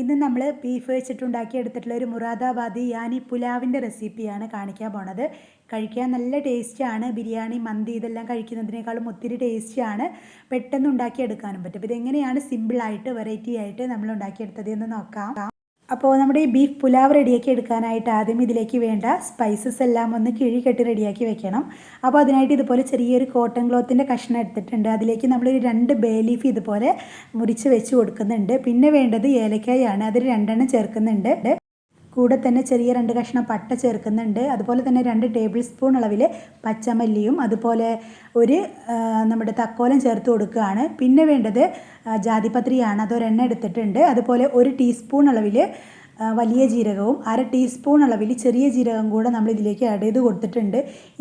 ഇന്ന് നമ്മൾ ബീഫ് വെച്ചിട്ടുണ്ടാക്കി എടുത്തിട്ടുള്ള ഒരു മുറാദാബാദി യാനി പുലാവിൻ്റെ റെസിപ്പിയാണ് കാണിക്കാൻ പോണത്. കഴിക്കാൻ നല്ല ടേസ്റ്റാണ്. ബിരിയാണി, മന്തി ഇതെല്ലാം കഴിക്കുന്നതിനേക്കാളും ഒത്തിരി ടേസ്റ്റിയാണ്. പെട്ടെന്ന് ഉണ്ടാക്കിയെടുക്കാനും പറ്റും. ഇതെങ്ങനെയാണ് സിമ്പിളായിട്ട് വെറൈറ്റി ആയിട്ട് നമ്മൾ ഉണ്ടാക്കിയെടുത്തത് എന്ന് നോക്കാം. അപ്പോൾ നമ്മുടെ ഈ ബീഫ് പുലാവ് റെഡിയാക്കി എടുക്കാനായിട്ട് ആദ്യം ഇതിലേക്ക് വേണ്ട സ്പൈസസ് എല്ലാം ഒന്ന് കിഴി കെട്ടി റെഡിയാക്കി വെക്കണം. അപ്പോൾ അതിനായിട്ട് ഇതുപോലെ ചെറിയൊരു കോട്ടൺ ക്ലോത്തിൻ്റെ കഷ്ണം എടുത്തിട്ടുണ്ട്. അതിലേക്ക് നമ്മളൊരു 2 ബേ ലീഫ് ഇതുപോലെ മുറിച്ച് വെച്ച് കൊടുക്കുന്നുണ്ട്. പിന്നെ വേണ്ടത് ഏലക്കായാണ്. അതിൽ 2 ചേർക്കുന്നുണ്ട്. കൂടെ തന്നെ ചെറിയ 2 കഷ്ണം പട്ട ചേർക്കുന്നുണ്ട്. അതുപോലെ തന്നെ 2 ടേബിൾ സ്പൂൺ അളവിൽ പച്ചമല്ലിയും അതുപോലെ ഒരു നമ്മുടെ തക്കോലം ചേർത്ത് കൊടുക്കുകയാണ്. പിന്നെ വേണ്ടത് ജാതിപത്രിയാണ്. അതൊരെണ്ണം എടുത്തിട്ടുണ്ട്. അതുപോലെ 1 ടീസ്പൂൺ അളവിൽ വലിയ ജീരകവും 1/2 ടീസ്പൂൺ അളവിൽ ചെറിയ ജീരകം കൂടെ നമ്മൾ ഇതിലേക്ക് ആഡ് ചെയ്ത് കൊടുത്തിട്ടുണ്ട്.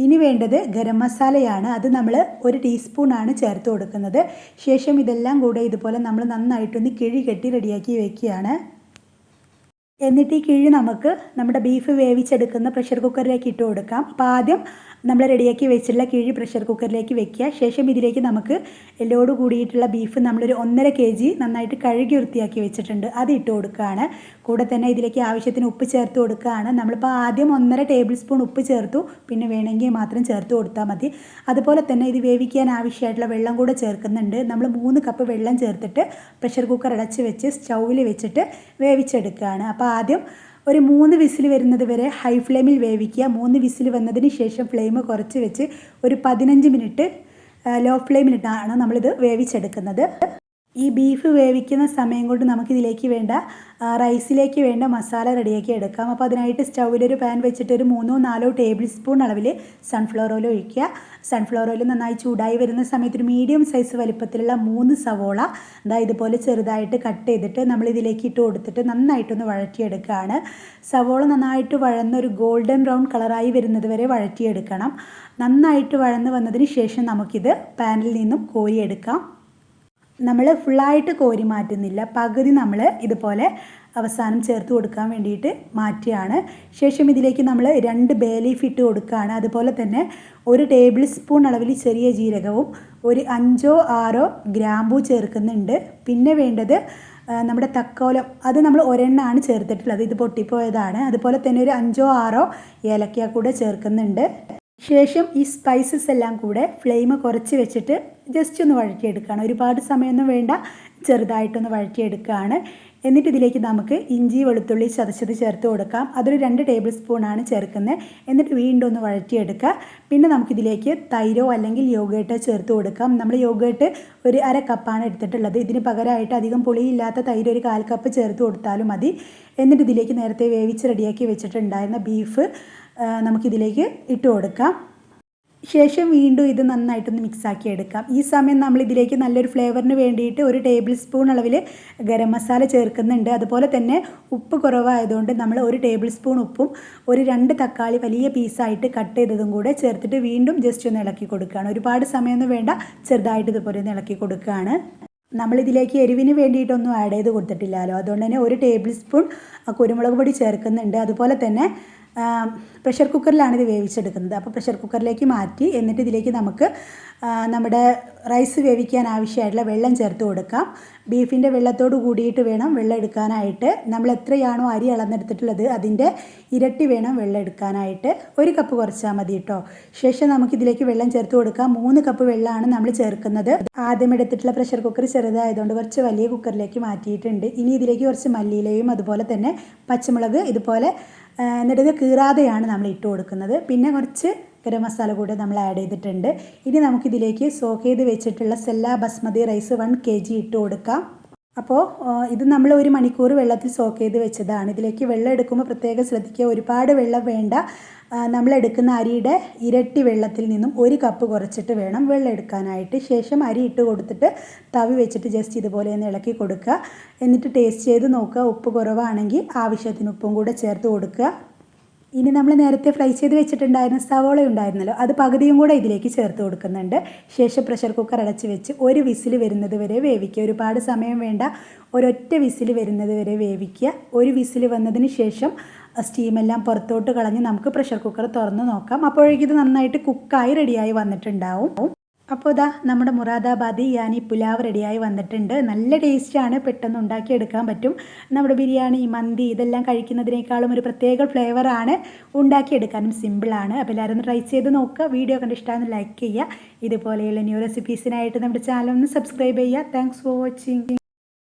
ഇനി വേണ്ടത് ഗരം മസാലയാണ്. അത് നമ്മൾ 1 ടീസ്പൂണാണ് ചേർത്ത് കൊടുക്കുന്നത്. ശേഷം ഇതെല്ലാം കൂടെ ഇതുപോലെ നമ്മൾ നന്നായിട്ടൊന്ന് കിഴി കെട്ടി റെഡിയാക്കി വയ്ക്കുകയാണ്. എന്നിട്ട് ഈ കിഴി നമുക്ക് നമ്മുടെ ബീഫ് വേവിച്ചെടുക്കുന്ന പ്രഷർ കുക്കറിലേക്ക് ഇട്ട് കൊടുക്കാം. അപ്പോൾ ആദ്യം നമ്മൾ റെഡിയാക്കി വെച്ചിട്ടുള്ള കിഴി പ്രഷർ കുക്കറിലേക്ക് വെക്കുക. ശേഷം ഇതിലേക്ക് നമുക്ക് എല്ലോട് കൂടിയിട്ടുള്ള ബീഫ് നമ്മളൊരു 1.5 kg നന്നായിട്ട് കഴുകി വൃത്തിയാക്കി വെച്ചിട്ടുണ്ട്. അത് ഇട്ട് കൊടുക്കുകയാണ്. കൂടെ തന്നെ ഇതിലേക്ക് ആവശ്യത്തിന് ഉപ്പ് ചേർത്ത് കൊടുക്കുകയാണ്. നമ്മളിപ്പോൾ ആദ്യം 1.5 ടേബിൾ സ്പൂൺ ഉപ്പ് ചേർത്തു. പിന്നെ വേണമെങ്കിൽ മാത്രം ചേർത്ത് കൊടുത്താൽ മതി. അതുപോലെ തന്നെ ഇത് വേവിക്കാൻ ആവശ്യമായിട്ടുള്ള വെള്ളം കൂടെ ചേർക്കുന്നുണ്ട്. നമ്മൾ 3 കപ്പ് വെള്ളം ചേർത്തിട്ട് പ്രഷർ കുക്കർ അടച്ച് വെച്ച് സ്റ്റൗവിൽ വെച്ചിട്ട് വേവിച്ചെടുക്കുകയാണ്. അപ്പോൾ ആദ്യം ഒരു 3 വിസിൽ വരുന്നത് വരെ ഹൈ ഫ്ലെയിമിൽ വേവിക്കുക. 3 വിസിൽ വന്നതിന് ശേഷം ഫ്ലെയിം കുറച്ച് വെച്ച് ഒരു 15 മിനിറ്റ് ലോ ഫ്ലെയിമിലിട്ടാണ് നമ്മളിത് വേവിച്ചെടുക്കുന്നത്. ഈ ബീഫ് വേവിക്കുന്ന സമയം കൊണ്ട് നമുക്കിതിലേക്ക് വേണ്ട റൈസിലേക്ക് വേണ്ട മസാല റെഡിയാക്കി എടുക്കാം. അപ്പോൾ അതിനായിട്ട് സ്റ്റൗവിലൊരു പാൻ വെച്ചിട്ട് ഒരു 3-4 ടേബിൾ സ്പൂൺ അളവിൽ സൺഫ്ലവർ ഓയിൽ ഒഴിക്കുക. സൺഫ്ലവർ ഓയിൽ നന്നായി ചൂടായി വരുന്ന സമയത്ത് ഒരു മീഡിയം സൈസ് വലിപ്പത്തിലുള്ള 3 സവോള ഇതുപോലെ ചെറുതായിട്ട് കട്ട് ചെയ്തിട്ട് നമ്മൾ ഇതിലേക്ക് ഇട്ട് കൊടുത്തിട്ട് നന്നായിട്ടൊന്ന് വഴറ്റിയെടുക്കുകയാണ്. സവോള നന്നായിട്ട് വഴന്നൊരു ഗോൾഡൻ ബ്രൗൺ കളറായി വരുന്നത് വരെ വഴറ്റിയെടുക്കണം. നന്നായിട്ട് വഴന്ന് വന്നതിന് ശേഷം നമുക്കിത് പാനിൽ നിന്നും കോരിയെടുക്കാം. നമ്മൾ ഫുള്ളായിട്ട് കോരി മാറ്റുന്നില്ല. പകുതി നമ്മൾ ഇതുപോലെ അവസാനം ചേർത്ത് കൊടുക്കാൻ വേണ്ടിയിട്ട് മാറ്റിയാണ്. ശേഷം ഇതിലേക്ക് നമ്മൾ 2 ബേ ലീഫ് ഇട്ട് കൊടുക്കുകയാണ്. അതുപോലെ തന്നെ 1 ടേബിൾ സ്പൂൺ അളവിൽ ചെറിയ ജീരകവും ഒരു 5-6 ഗ്രാമ്പൂ ചേർക്കുന്നുണ്ട്. പിന്നെ വേണ്ടത് നമ്മുടെ തക്കോലം, അത് നമ്മൾ ഒരെണ്ണമാണ് ചേർത്തിട്ടുള്ളത്. ഇത് പൊട്ടിപ്പോയതാണ്. അതുപോലെ തന്നെ ഒരു 5-6 ഏലക്ക കൂടെ ചേർക്കുന്നുണ്ട്. ശേഷം ഈ സ്പൈസസ് എല്ലാം കൂടെ ഫ്ലെയിം കുറച്ച് വെച്ചിട്ട് ജസ്റ്റ് ഒന്ന് വഴറ്റിയെടുക്കുകയാണ്. ഒരുപാട് സമയമൊന്നും വേണ്ട, ചെറുതായിട്ടൊന്ന് വഴറ്റിയെടുക്കുകയാണ്. എന്നിട്ട് ഇതിലേക്ക് നമുക്ക് ഇഞ്ചി വെളുത്തുള്ളി ചതച്ചത് ചേർത്ത് കൊടുക്കാം. അതൊരു 2 ടേബിൾ സ്പൂണാണ് ചേർക്കുന്നത്. എന്നിട്ട് വീണ്ടും ഒന്ന് വഴറ്റിയെടുക്കുക. പിന്നെ നമുക്കിതിലേക്ക് തൈരോ അല്ലെങ്കിൽ യോഗേട്ടോ ചേർത്ത് കൊടുക്കാം. നമ്മൾ യോഗേട്ട് ഒരു 1/2 കപ്പാണ് എടുത്തിട്ടുള്ളത്. ഇതിന് പകരമായിട്ട് അധികം പുളിയില്ലാത്ത തൈര് ഒരു 1/4 കപ്പ് ചേർത്ത് കൊടുത്താലും മതി. എന്നിട്ട് ഇതിലേക്ക് നേരത്തെ വേവിച്ച് റെഡിയാക്കി വെച്ചിട്ടുണ്ടായിരുന്ന ബീഫ് നമുക്കിതിലേക്ക് ഇട്ട് കൊടുക്കാം. ശേഷം വീണ്ടും ഇത് നന്നായിട്ടൊന്ന് മിക്സാക്കി എടുക്കാം. ഈ സമയം നമ്മളിതിലേക്ക് നല്ലൊരു ഫ്ലേവറിന് വേണ്ടിയിട്ട് 1 ടേബിൾ സ്പൂൺ അളവിൽ ഗരം മസാല ചേർക്കുന്നുണ്ട്. അതുപോലെ തന്നെ ഉപ്പ് കുറവായതുകൊണ്ട് നമ്മൾ 1 ടേബിൾ സ്പൂൺ ഉപ്പും ഒരു 2 തക്കാളി വലിയ പീസായിട്ട് കട്ട് ചെയ്തതും കൂടെ ചേർത്തിട്ട് വീണ്ടും ജസ്റ്റ് ഒന്ന് ഇളക്കി കൊടുക്കുകയാണ്. ഒരുപാട് സമയമൊന്നും വേണ്ട, ചെറുതായിട്ട് ഇതുപോലെ ഒന്ന് ഇളക്കി കൊടുക്കുകയാണ്. നമ്മളിതിലേക്ക് എരിവിന് വേണ്ടിയിട്ടൊന്നും ആഡ് ചെയ്ത് കൊടുത്തിട്ടില്ലല്ലോ. അതുകൊണ്ട് തന്നെ 1 ടേബിൾ സ്പൂൺ കുരുമുളക് പൊടി ചേർക്കുന്നുണ്ട്. അതുപോലെ തന്നെ പ്രഷർ കുക്കറിലാണ് ഇത് വേവിച്ചെടുക്കുന്നത്. അപ്പോൾ പ്രഷർ കുക്കറിലേക്ക് മാറ്റി എന്നിട്ട് ഇതിലേക്ക് നമുക്ക് നമ്മുടെ റൈസ് വേവിക്കാൻ ആവശ്യമായിട്ടുള്ള വെള്ളം ചേർത്ത് കൊടുക്കാം. ബീഫിൻ്റെ വെള്ളത്തോട് കൂടിയിട്ട് വേണം വെള്ളം എടുക്കാനായിട്ട്. നമ്മൾ എത്രയാണോ അരി അളന്നെടുത്തിട്ടുള്ളത് അതിൻ്റെ ഇരട്ടി വേണം വെള്ളം എടുക്കാനായിട്ട്. 1 കപ്പ് കുറച്ചാൽ മതി കേട്ടോ. ശേഷം നമുക്കിതിലേക്ക് വെള്ളം ചേർത്ത് കൊടുക്കാം. 3 കപ്പ് വെള്ളമാണ് നമ്മൾ ചേർക്കുന്നത്. ആദ്യം എടുത്തിട്ടുള്ള പ്രഷർ കുക്കർ ചെറുതായതുകൊണ്ട് കുറച്ച് വലിയ കുക്കറിലേക്ക് മാറ്റിയിട്ടുണ്ട്. ഇനി ഇതിലേക്ക് കുറച്ച് മല്ലിയിലയും അതുപോലെ തന്നെ പച്ചമുളക് ഇതുപോലെ എന്നിട്ട് കീറാതെയാണ് നമ്മൾ ഇട്ട് കൊടുക്കുന്നത്. പിന്നെ കുറച്ച് ഗരം മസാല കൂടെ നമ്മൾ ആഡ് ചെയ്തിട്ടുണ്ട്. ഇനി നമുക്കിതിലേക്ക് സോക്ക് ചെയ്ത് വെച്ചിട്ടുള്ള സെല്ല ബസ്മതി റൈസ് 1 kg ഇട്ട് കൊടുക്കാം. അപ്പോൾ ഇത് നമ്മൾ 1 മണിക്കൂർ വെള്ളത്തിൽ സോക്ക് ചെയ്ത് വെച്ചതാണ്. ഇതിലേക്ക് വെള്ളം എടുക്കുമ്പോൾ പ്രത്യേകം ശ്രദ്ധിക്കുക, ഒരുപാട് വെള്ളം വേണ്ട. നമ്മൾ എടുക്കുന്ന അരിയുടെ ഇരട്ടി വെള്ളത്തിൽ നിന്നും 1 കപ്പ് കുറച്ചിട്ട് വേണം വെള്ളം എടുക്കാനായിട്ട്. ശേഷം അരി ഇട്ട് കൊടുത്തിട്ട് തവി വെച്ചിട്ട് ജസ്റ്റ് ഇതുപോലെ ഒന്ന് ഇളക്കി കൊടുക്കുക. എന്നിട്ട് ടേസ്റ്റ് ചെയ്ത് നോക്കുക. ഉപ്പ് കുറവാണെങ്കിൽ ആവശ്യത്തിന് ഉപ്പും കൂടെ ചേർത്ത് കൊടുക്കുക. ഇനി നമ്മൾ നേരത്തെ ഫ്രൈ ചെയ്ത് വെച്ചിട്ടുണ്ടായിരുന്ന സവോള ഉണ്ടായിരുന്നല്ലോ, അത് പകുതിയും കൂടെ ഇതിലേക്ക് ചേർത്ത് കൊടുക്കുന്നുണ്ട്. ശേഷം പ്രഷർ കുക്കർ അടച്ച് വെച്ച് 1 വിസിൽ വരുന്നത് വരെ വേവിക്കുക. ഒരുപാട് സമയം വേണ്ട, ഒരൊറ്റ വിസിൽ വരുന്നത് വരെ വേവിക്കുക. 1 വിസിൽ വന്നതിന് ശേഷം സ്റ്റീമെല്ലാം പുറത്തോട്ട് കളഞ്ഞ് നമുക്ക് പ്രഷർ കുക്കർ തുറന്ന് നോക്കാം. അപ്പോഴേക്കും ഇത് നന്നായിട്ട് കുക്കായി റെഡിയായി വന്നിട്ടുണ്ടാവും. അപ്പോൾ ഇതാ നമ്മുടെ മുറാദാബാദി യാനി പുലാവ് റെഡിയായി വന്നിട്ടുണ്ട്. നല്ല ടേസ്റ്റാണ്, പെട്ടെന്ന് ഉണ്ടാക്കിയെടുക്കാൻ പറ്റും. നമ്മുടെ ബിരിയാണി, മന്തി ഇതെല്ലാം കഴിക്കുന്നതിനേക്കാളും ഒരു പ്രത്യേക ഫ്ലേവറാണ്, ഉണ്ടാക്കിയെടുക്കാനും സിമ്പിളാണ്. അപ്പോൾ എല്ലാവരും ഒന്ന് ട്രൈ ചെയ്ത് നോക്കുക. വീഡിയോ കണ്ട് ഇഷ്ടമാണെന്ന് ലൈക്ക് ചെയ്യുക. ഇതുപോലെയുള്ള ന്യൂ റെസിപ്പീസിനായിട്ട് നമ്മുടെ ചാനൽ ഒന്ന് സബ്സ്ക്രൈബ് ചെയ്യുക. Thanks for watching.